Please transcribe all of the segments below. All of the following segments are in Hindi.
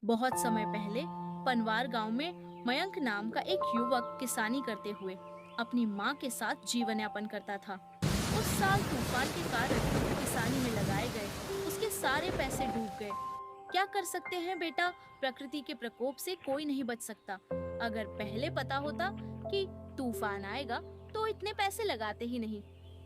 बहुत समय पहले पनवार गांव में मयंक नाम का एक युवक किसानी करते हुए अपनी माँ के साथ जीवन यापन करता था। उस साल तूफान के कारण किसानी में लगाए गए उसके सारे पैसे डूब गए। क्या कर सकते हैं बेटा, प्रकृति के प्रकोप से कोई नहीं बच सकता। अगर पहले पता होता कि तूफान आएगा तो इतने पैसे लगाते ही नहीं।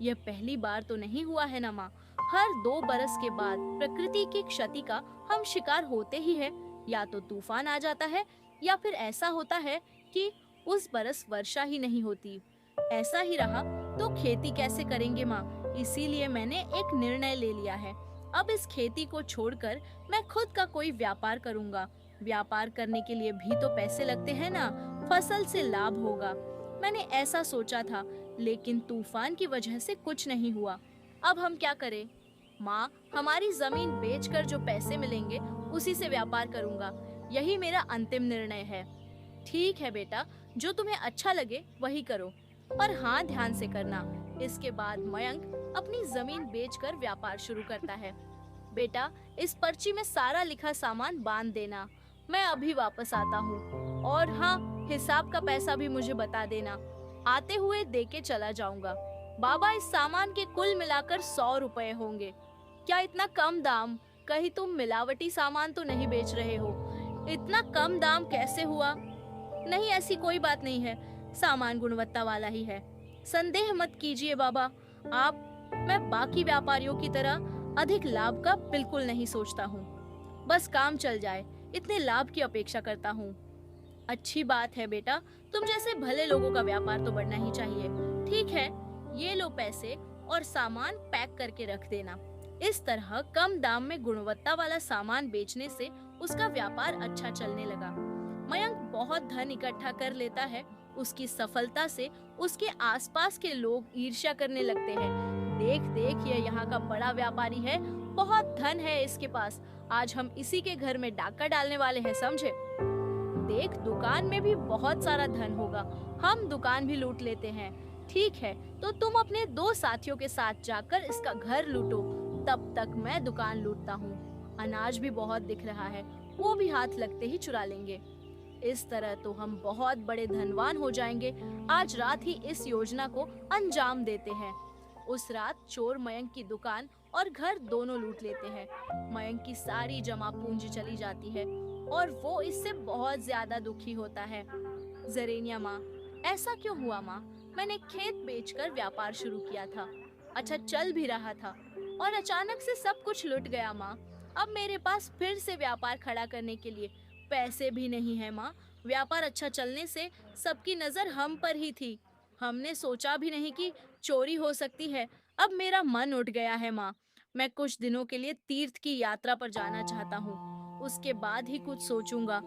यह पहली बार तो नहीं हुआ है ना माँ। हर 2 बरस के बाद प्रकृति की क्षति का हम शिकार होते ही है। या तो तूफान आ जाता है या फिर ऐसा होता है कि उस बरस वर्षा ही नहीं होती। ऐसा ही रहा तो खेती कैसे करेंगे माँ। इसीलिए मैंने एक निर्णय ले लिया है। अब इस खेती को छोड़कर मैं खुद का कोई व्यापार करूंगा। व्यापार करने के लिए भी तो पैसे लगते हैं ना। फसल से लाभ होगा, मैंने ऐसा सोचा था। लेकिन तूफान की वजह से कुछ नहीं हुआ। अब हम क्या करें माँ। हमारी जमीन बेचकर जो पैसे मिलेंगे उसी से व्यापार करूंगा। यही मेरा अंतिम निर्णय है। ठीक है बेटा, जो तुम्हें अच्छा लगे वही करो, पर हाँ ध्यान से करना। इसके बाद मयंक अपनी जमीन बेचकर व्यापार शुरू करता है। बेटा, इस पर्ची में सारा लिखा सामान बांध देना, मैं अभी वापस आता हूँ। और हाँ, हिसाब का पैसा भी मुझे बता देना, आते हुए दे के चला जाऊंगा। बाबा, इस सामान के कुल मिलाकर 100 रुपए होंगे। क्या इतना कम दाम? कहीं तुम मिलावटी सामान तो नहीं बेच रहे हो? इतना कम दाम कैसे हुआ? नहीं, ऐसी कोई बात नहीं है, सामान गुणवत्ता वाला ही है। संदेह मत कीजिए बाबा आप। मैं बाकी व्यापारियों की तरह अधिक लाभ का बिल्कुल नहीं सोचता हूँ। बस काम चल जाए इतने लाभ की अपेक्षा करता हूँ। अच्छी बात है बेटा, तुम जैसे भले लोगों का व्यापार तो बढ़ना ही चाहिए। ठीक है, ये लो पैसे और सामान पैक करके रख देना। इस तरह कम दाम में गुणवत्ता वाला सामान बेचने से उसका व्यापार अच्छा चलने लगा। मयंक बहुत धन इकट्ठा कर लेता है। उसकी सफलता से उसके आसपास के लोग ईर्ष्या करने लगते हैं। देख देख, ये यहाँ का बड़ा व्यापारी है, बहुत धन है इसके पास। आज हम इसी के घर में डाका डालने वाले हैं, समझे? देख, दुकान में भी बहुत सारा धन होगा, हम दुकान भी लूट लेते हैं। ठीक है, तो तुम अपने 2 साथियों के साथ जाकर इसका घर लूटो, तब तक मैं दुकान लूटता हूँ। अनाज भी बहुत दिख रहा है, वो भी हाथ लगते ही चुरा लेंगे। इस तरह तो हम बहुत बड़े धनवान हो जाएंगे। आज रात ही इस योजना को अंजाम देते हैं। उस रात चोर मयंक की दुकान और घर दोनों लूट लेते हैं। मयंक की सारी जमा पूंजी चली जाती है और वो इससे बहुत ज्यादा दुखी होता है। जरेनिया माँ, ऐसा क्यों हुआ माँ? मैंने खेत बेचकर व्यापार शुरू किया था, अच्छा चल भी रहा था, और अचानक से सब कुछ लुट गया माँ। अब मेरे पास फिर से व्यापार खड़ा करने के लिए पैसे भी नहीं है माँ। व्यापार अच्छा चलने से सबकी नजर हम पर ही थी। हमने सोचा भी नहीं कि चोरी हो सकती है। अब मेरा मन उठ गया है माँ। मैं कुछ दिनों के लिए तीर्थ की यात्रा पर जाना चाहता हूँ, उसके बाद ही कुछ सोचूंगा।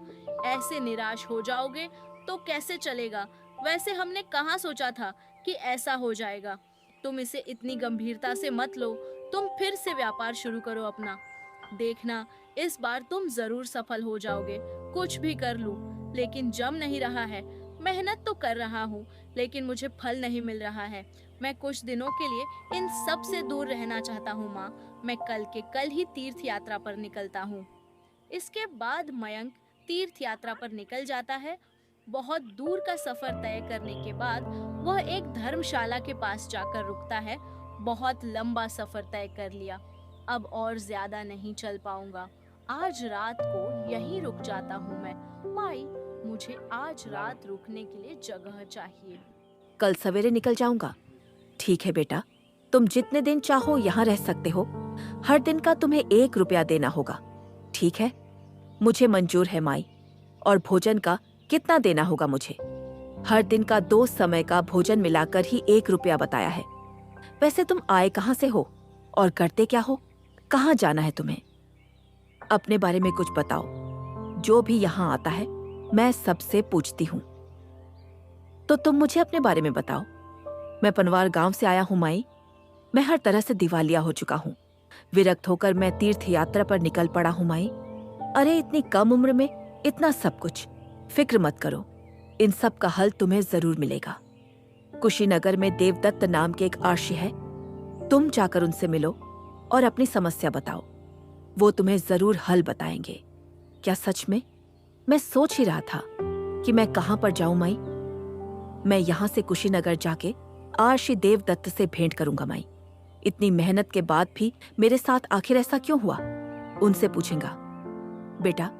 ऐसे निराश हो जाओगे तो कैसे चलेगा? वैसे हमने कहाँ सोचा था कि ऐसा हो जाएगा। तुम इसे इतनी गंभीरता से मत लो। तुम फिर से व्यापार शुरू करो अपना। देखना, इस बार तुम जरूर सफल हो जाओगे। कुछ भी कर लूं, लेकिन जम नहीं रहा है। मेहनत तो कर रहा हूँ, लेकिन मुझे फल नहीं मिल रहा है। मैं कुछ दिनों के लिए इन सब से दूर रहना चाहता हूँ माँ। मैं कल के कल ही तीर्थ यात्रा पर निकलता हूँ। इसके बाद मयंक तीर्थ यात्रा पर निकल जाता है। बहुत दूर का सफर तय करने के बाद वह एक धर्मशाला के पास जाकर रुकता है। बहुत लंबा सफर तय कर लिया, अब और ज्यादा नहीं चल पाऊंगा। आज रात को यहीं रुक जाता हूँ मैं। माई, मुझे आज रात रुकने के लिए जगह चाहिए। कल सवेरे निकल जाऊंगा। ठीक है बेटा, तुम जितने दिन चाहो यहाँ रह सकते हो। हर दिन का तुम्हें 1 रुपया देना होगा। ठीक है, मुझे मंजूर है माई। और भोजन का कितना देना होगा मुझे? हर दिन का 2 समय का भोजन मिलाकर ही 1 रुपया बताया है। वैसे तुम आए कहाँ से हो और करते क्या हो? कहाँ जाना है तुम्हें? अपने बारे में कुछ बताओ। जो भी यहाँ आता है मैं सबसे पूछती हूँ। तो तुम मुझे अपने बारे में बताओ। मैं पनवार गांव से आया हूँ माई। मैं हर तरह से दिवालिया हो चुका हूँ। विरक्त होकर मैं तीर्थ यात्रा पर निकल पड़ा हूँ माई। अरे, इतनी कम उम्र में इतना सब कुछ। फिक्र मत करो, इन सब का हल तुम्हें जरूर मिलेगा। कुशीनगर में देवदत्त नाम के एक आर्षि है, तुम जाकर उनसे मिलो और अपनी समस्या बताओ। वो तुम्हें जरूर हल बताएंगे। क्या सच में? मैं सोच ही रहा था कि मैं कहाँ पर जाऊं माई। मैं यहाँ से कुशीनगर जाके आरशी देवदत्त से भेंट करूंगा माई। इतनी मेहनत के बाद भी मेरे साथ आखिर ऐसा क्यों हुआ? उनसे पूछेंगा। बेटा,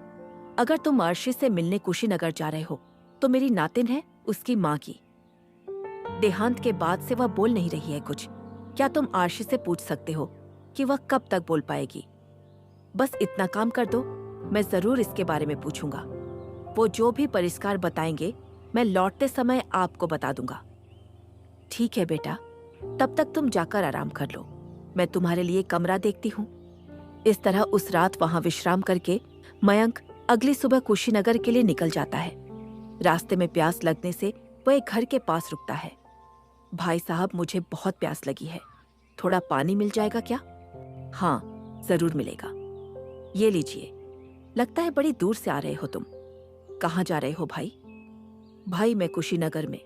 अगर तुम आरशी से मिलने कुशीनगर जा रहे हो तो मेरी नातिन है उसकी माँ की। देहांत के बाद से वह बोल नहीं रही है कुछ। क्या तुम आरशी से पूछ सकते हो कि वह कब तक बोल पाएगी? बस इतना काम कर दो, मैं जरूर इसके बारे में पूछूंगा। वो जो भी परिष्कार बताएंगे मैं लौटते समय आपको बता दूंगा। ठीक है बेटा, तब तक तुम जाकर आराम कर लो, मैं तुम्हारे लिए कमरा देखती हूँ। इस तरह उस रात वहां विश्राम करके मयंक अगली सुबह कुशीनगर के लिए निकल जाता है। रास्ते में प्यास लगने से वह एक घर के पास रुकता है। भाई साहब, मुझे बहुत प्यास लगी है, थोड़ा पानी मिल जाएगा क्या? हाँ, जरूर मिलेगा। ये लीजिए। लगता है बड़ी दूर से आ रहे हो तुम। कहाँ जा रहे हो भाई? भाई, मैं कुशीनगर में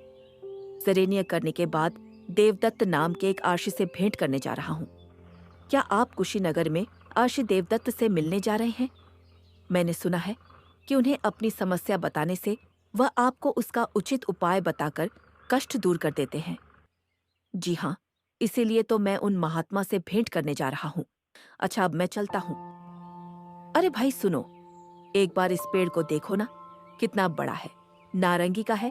सरेनिया करने के बाद देवदत्त नाम के एक आरशी से भेंट करने जा रहा हूँ। क्या आप कुशीनगर में आरशी देवदत्त से मिलने जा रहे हैं? मैंने सुना है कि उन्हें अपनी समस्या बताने से वह आपको उसका उचित उपाय बताकर कष्ट दूर कर देते हैं। जी हाँ, इसीलिए तो मैं उन महात्मा से भेंट करने जा रहा हूँ। अच्छा, अब मैं चलता हूँ। अरे भाई सुनो, एक बार इस पेड़ को देखो ना, कितना बड़ा है, नारंगी का है।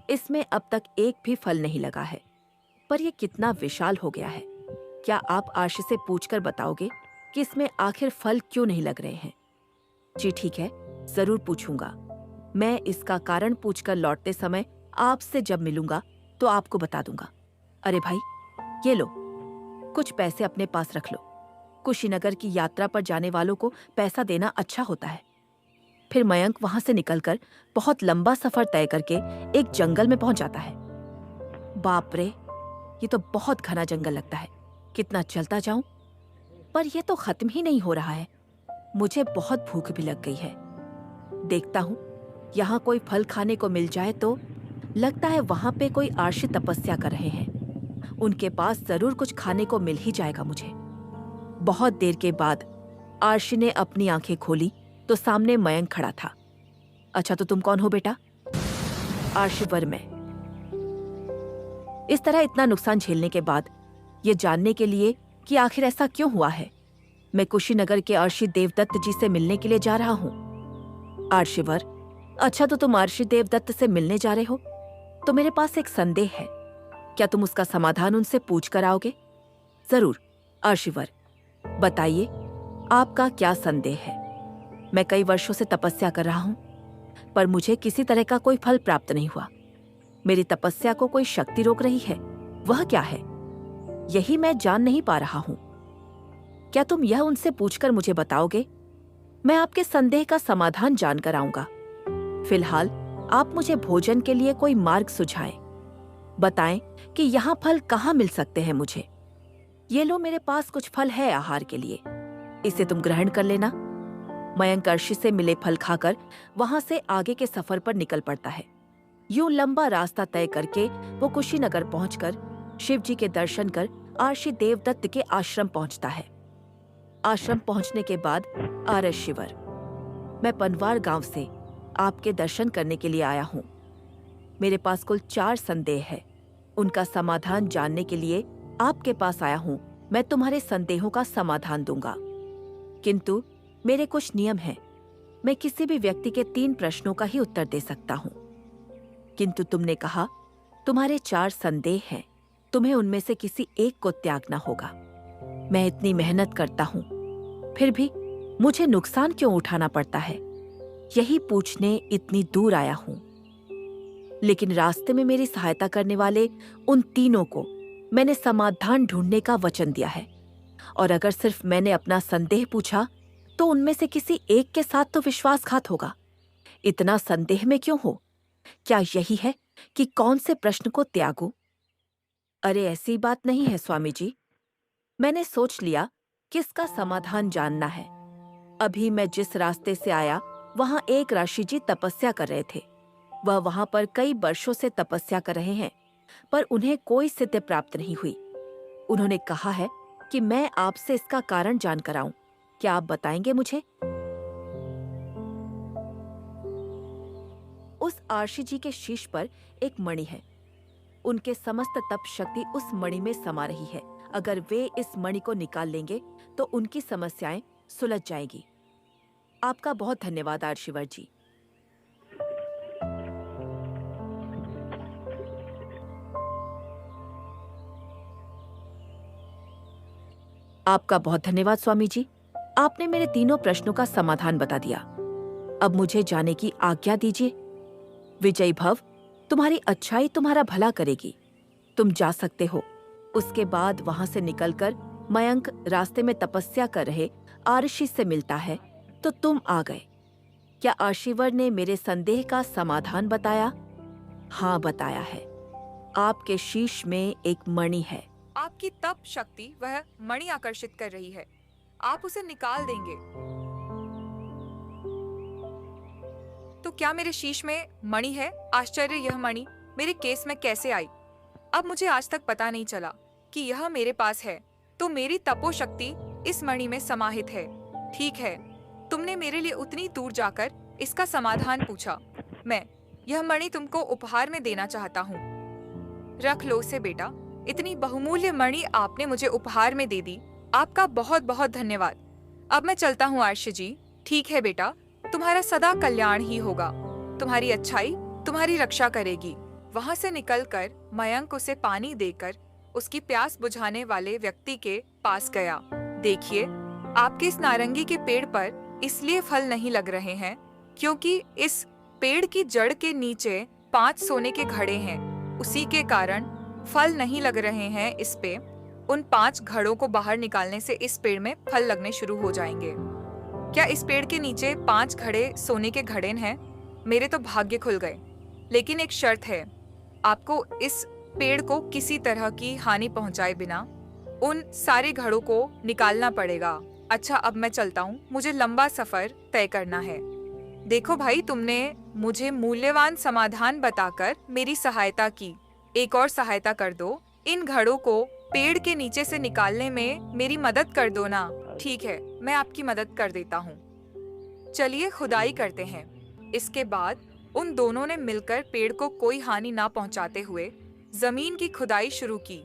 इसमें अब तक एक भी फल नहीं लगा है, पर यह कितना विशाल हो गया है। क्या आप आरशी से पूछकर बताओगे कि इसमें आखिर फल क्यों नहीं लग रहे हैं? जी ठीक है, जरूर पूछूंगा। मैं इसका कारण पूछकर लौटते समय आपसे जब मिलूंगा तो आपको बता दूंगा। अरे भाई, ये लो, कुछ पैसे अपने पास रख लो। कुशीनगर की यात्रा पर जाने वालों को पैसा देना अच्छा होता है। फिर मयंक वहां से निकलकर बहुत लंबा सफर तय करके एक जंगल में पहुंच जाता है। बाप रे, ये तो बहुत घना जंगल लगता है। कितना चलता जाऊं, पर यह तो खत्म ही नहीं हो रहा है। मुझे बहुत भूख भी लग गई है। देखता हूं, यहाँ कोई फल खाने को मिल जाए तो। लगता है वहां पे कोई आरशी तपस्या कर रहे हैं। उनके पास जरूर कुछ खाने को मिल ही जाएगा मुझे। बहुत देर के बाद आरशी ने अपनी आंखें खोली तो सामने मयंक खड़ा था। अच्छा, तो तुम कौन हो बेटा? आरशी वर्मा। इस तरह इतना नुकसान झेलने के बाद ये जानने के लिए कि आखिर ऐसा क्यों हुआ है, मैं कुशीनगर के आरशी देवदत्त जी से मिलने के लिए जा रहा हूँ। आरशीवर, अच्छा तो तुम आरशी देवदत्त से मिलने जा रहे हो तो मेरे पास एक संदेह है। क्या तुम उसका समाधान उनसे पूछ कर आओगे? जरूर आरशीवर, बताइए आपका क्या संदेह है। मैं कई वर्षों से तपस्या कर रहा हूँ, पर मुझे किसी तरह का कोई फल प्राप्त नहीं हुआ। मेरी तपस्या को कोई शक्ति रोक रही है। वह क्या है, यही मैं जान नहीं पा रहा हूँ। क्या तुम यह उनसे पूछकर मुझे बताओगे? मैं आपके संदेह का समाधान जानकर आऊंगा। फिलहाल आप मुझे भोजन के लिए कोई मार्ग सुझाएं। बताएं कि यहाँ फल कहाँ मिल सकते हैं मुझे। ये लो, मेरे पास कुछ फल है आहार के लिए, इसे तुम ग्रहण कर लेना। मयंक आरशी से मिले फल खाकर वहां से आगे के सफर पर निकल पड़ता है। यूं लंबा रास्ता तय करके वो कुशीनगर पहुंचकर शिव जी के दर्शन कर आरशी देवदत्त के आश्रम पहुंचता है। आश्रम पहुंचने के बाद, आरशीवर, मैं पनवार गांव से आपके दर्शन करने के लिए आया हूं। मेरे पास कुल 4 संदेह है, उनका समाधान जानने के लिए आपके पास आया हूं। मैं तुम्हारे संदेहों का समाधान दूंगा, किंतु मेरे कुछ नियम हैं। मैं किसी भी व्यक्ति के 3 प्रश्नों का ही उत्तर दे सकता हूं, किंतु तुमने कहा तुम्हारे 4 संदेह हैं, तुम्हें उनमें से किसी एक को त्यागना होगा। मैं इतनी मेहनत करता हूं, फिर भी मुझे नुकसान क्यों उठाना पड़ता है, यही पूछने इतनी दूर आया हूं। लेकिन रास्ते में मेरी सहायता करने वाले उन तीनों को मैंने समाधान ढूंढने का वचन दिया है, और अगर सिर्फ मैंने अपना संदेह पूछा तो उनमें से किसी एक के साथ तो विश्वासघात होगा। इतना संदेह में क्यों हो? क्या यही है कि कौन से प्रश्न को त्यागूं? अरे ऐसी बात नहीं है स्वामी जी, मैंने सोच लिया कि इसका समाधान जानना है। अभी मैं जिस रास्ते से आया वहां एक ऋषि जी तपस्या कर रहे थे। वह वहां पर कई वर्षों से तपस्या कर रहे हैं, पर उन्हें कोई सिद्धि प्राप्त नहीं हुई। उन्होंने कहा है कि मैं आपसे इसका कारण जानकर आऊं। क्या आप बताएंगे मुझे? आरशी जी के शीश पर एक मणि है। उनके समस्त तप शक्ति उस मणि में समा रही है। अगर वे इस मणि को निकाल लेंगे तो उनकी समस्याएं सुलझ जाएगी। आपका बहुत धन्यवाद आरशीवर जी। आपका बहुत धन्यवाद स्वामी जी। आपने मेरे तीनों प्रश्नों का समाधान बता दिया। अब मुझे जाने की आज्ञा दीजिए। विजयी भव, तुम्हारी अच्छाई तुम्हारा भला करेगी। तुम जा सकते हो। उसके बाद वहां से निकलकर मयंक रास्ते में तपस्या कर रहे आरशी से मिलता है तो तुम आ गए। क्या आरशीवर ने मेरे संदेह का समाधान बताया? हाँ, बताया है। आपके शीश में एक मणि है। आपकी तप शक्ति वह मणि आकर्षित कर रही है। आप उसे निकाल देंगे तो क्या मेरे शीश में मणि है? आश्चर्य, यह मणि मेरे केस में कैसे आई? अब मुझे आज तक पता नहीं चला कि यह मेरे पास है। तो मेरी तपो शक्ति इस मणि में समाहित है। ठीक है, तुमने मेरे लिए उतनी दूर जाकर इसका समाधान पूछा। मैं यह मणि तुमको उपहार में देना चाहता हूँ। रख लो उसे बेटा। इतनी बहुमूल्य मणि आपने मुझे उपहार में दे दी। आपका बहुत बहुत धन्यवाद। अब मैं चलता हूँ आरशी जी। ठीक है बेटा, तुम्हारा सदा कल्याण ही होगा। तुम्हारी अच्छाई तुम्हारी रक्षा करेगी। वहाँ से निकलकर मयंक उसे पानी देकर उसकी प्यास बुझाने वाले व्यक्ति के पास गया। देखिए, आपके इस नारंगी के पेड़ पर इसलिए फल नहीं लग रहे हैं क्योंकि इस पेड़ की जड़ के नीचे 5 सोने के घड़े हैं। उसी के कारण फल नहीं लग रहे हैं इस पे। उन 5 घड़ों को बाहर निकालने से इस पेड़ में फल लगने शुरू हो जाएंगे। क्या इस पेड़ के नीचे 5 घड़े सोने के घड़े हैं? मेरे तो भाग्य खुल गए। लेकिन एक शर्त है, आपको इस पेड़ को किसी तरह की हानि पहुंचाए बिना उन सारे घड़ों को निकालना पड़ेगा। अच्छा, अब मैं चलता हूँ। मुझे लंबा सफर तय करना है। देखो भाई, तुमने मुझे मूल्यवान समाधान बताकर मेरी सहायता की। एक और सहायता कर दो। इन घड़ों को पेड़ के नीचे से निकालने में मेरी मदद कर दो ना। ठीक है, मैं आपकी मदद कर देता हूँ। चलिए खुदाई करते हैं। इसके बाद उन दोनों ने मिलकर पेड़ को कोई हानि ना पहुंचाते हुए जमीन की खुदाई शुरू की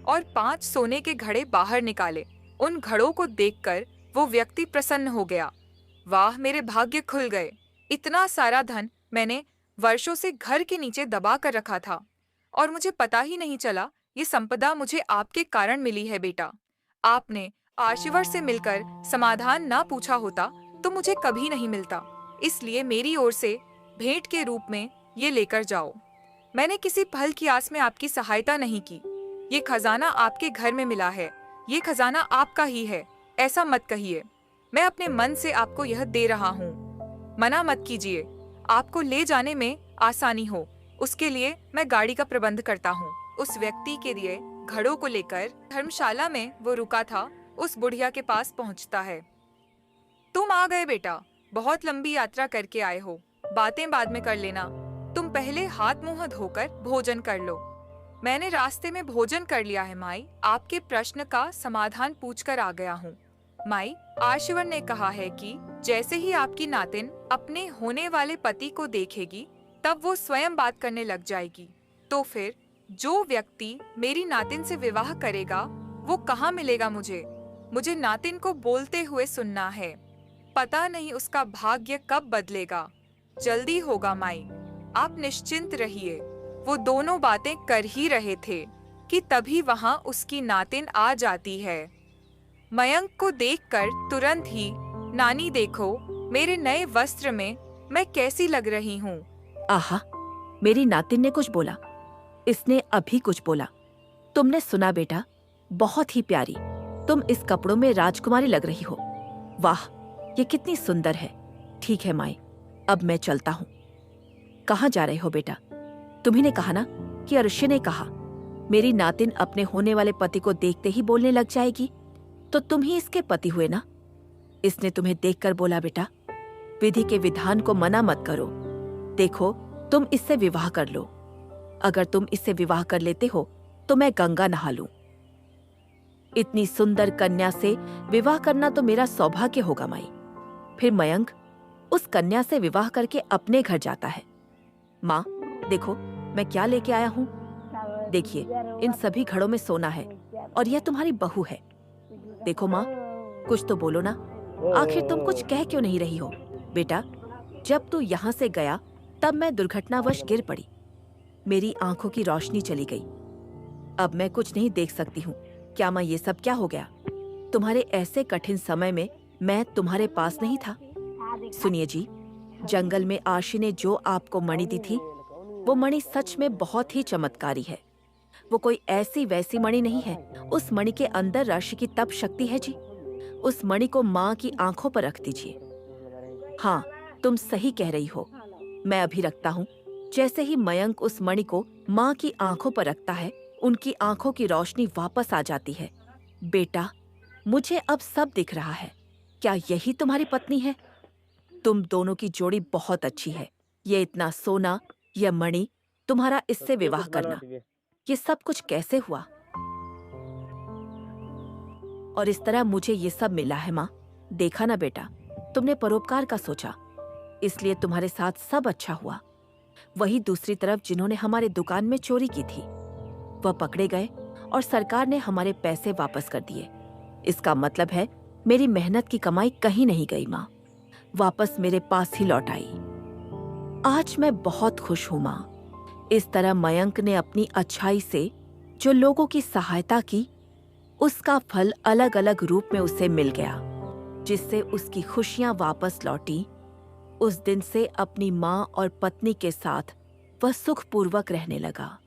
और 5 सोने के घड़े बाहर निकाले। उन घड़ों को देखकर वो व्यक्ति प्रसन्न हो गया। वाह, मेरे भाग्य खुल गए। इतना सारा धन मैंने वर्षों से घर के नीचे दबा कर रखा था और मुझे पता ही नहीं चला। ये संपदा मुझे आपके कारण मिली है बेटा। आपने आशीवर से मिलकर समाधान ना पूछा होता तो मुझे कभी नहीं मिलता। इसलिए मेरी ओर से भेंट के रूप में ये लेकर जाओ। मैंने किसी फल की आस में आपकी सहायता नहीं की। ये खजाना आपके घर में मिला है। ये खजाना आपका ही है, ऐसा मत कहिए। मैं अपने मन से आपको यह दे रहा हूँ। मना मत कीजिए। आपको ले जाने में आसानी हो, उसके लिए मैं गाड़ी का प्रबंध करता हूँ। उस व्यक्ति के लिए घड़ों को लेकर धर्मशाला में वो रुका था उस बुढ़िया के पास पहुँचता है। तुम आ गए बेटा, बहुत लंबी यात्रा करके आए हो। बातें बाद में कर लेना। तुम पहले हाथ मुंह धोकर भोजन कर लो। मैंने रास्ते में भोजन कर लिया है माई। आपके प्रश्न का समाधान पूछकर आ गया हूँ। माई, आशीवर ने कहा है कि जैसे ही आपकी नातिन अपने होने वाले पति को देखेगी तब वो स्वयं बात करने लग जाएगी। तो फिर जो व्यक्ति मेरी नातिन से विवाह करेगा वो कहाँ मिलेगा मुझे? मुझे नातिन को बोलते हुए सुनना है। पता नहीं उसका भाग्य कब बदलेगा। जल्दी होगा माई, आप निश्चिंत रहिए। वो दोनों बातें कर ही रहे थे कि तभी वहां उसकी नातिन आ जाती है। मयंक को देखकर तुरंत ही, नानी देखो मेरे नए वस्त्र में मैं कैसी लग रही हूँ। आहा, मेरी नातिन ने कुछ बोला। इसने अभी कुछ बोला। तुमने सुना बेटा? बहुत ही प्यारी। तुम इस कपड़ों में राजकुमारी लग रही हो। वाह, ये कितनी सुंदर है। ठीक है माई, अब मैं चलता हूँ। कहाँ जा रहे हो बेटा? तुम्ही ने कहा ना कि अर्शी ने कहा मेरी नातिन अपने होने वाले पति को देखते ही बोलने लग जाएगी, तो तुम ही इसके पति हुए ना? इसने तुम्हें देखकर बोला बेटा, विधि के विधान को मना मत करो। देखो, तुम इससे विवाह कर लो। अगर तुम इससे विवाह कर लेते हो तो मैं गंगा नहा लूं। इतनी सुंदर कन्या से विवाह करना तो मेरा सौभाग्य होगा माई। फिर मयंक उस कन्या से विवाह करके अपने घर जाता है। माँ, देखो मैं क्या लेके आया हूँ। देखिए, इन सभी घड़ों में सोना है और यह तुम्हारी बहू है। देखो माँ, कुछ तो बोलो ना। आखिर तुम कुछ कह क्यों नहीं रही हो? बेटा, जब तू यहाँ से गया तब मैं दुर्घटनावश गिर पड़ी। मेरी आंखों की रोशनी चली गई। अब मैं कुछ नहीं देख सकती हूँ। क्या माँ, ये सब क्या हो गया? तुम्हारे ऐसे कठिन समय में मैं तुम्हारे पास नहीं था। सुनिए जी, जंगल में आशी ने जो आपको मणि दी थी, वो मणि सच में बहुत ही चमत्कारी है। वो कोई ऐसी वैसी मणि नहीं है। उस मणि के अंदर ऋषि की तप शक्ति है जी। उस मणि को माँ की आंखों पर रख दीजिए। हाँ, तुम सही कह रही हो। मैं अभी रखता हूँ। जैसे ही मयंक उस मणि को माँ की आंखों पर रखता है, उनकी आंखों की रोशनी वापस आ जाती है। बेटा, मुझे अब सब दिख रहा है। क्या यही तुम्हारी पत्नी है? तुम दोनों की जोड़ी बहुत अच्छी है। ये इतना सोना, यह मणि, तुम्हारा इससे विवाह करना, ये सब कुछ कैसे हुआ? और इस तरह मुझे ये सब मिला है माँ। देखा ना बेटा, तुमने परोपकार का सोचा, इसलिए तुम्हारे साथ सब अच्छा हुआ। वही दूसरी तरफ जिन्होंने हमारे दुकान में चोरी की थी, वह पकड़े गए और सरकार ने हमारे पैसे वापस कर दिए। इसका मतलब है मेरी मेहनत की कमाई कहीं नहीं गई माँ, वापस मेरे पास ही लौट आई। आज मैं बहुत खुश हूँ माँ। इस तरह मयंक ने अपनी अच्छाई से जो लोगों की सहायता की, उसका फल अलग अलग रूप में उसे मिल गया, जिससे उसकी खुशियां वापस लौटी। उस दिन से अपनी माँ और पत्नी के साथ वह सुखपूर्वक रहने लगा।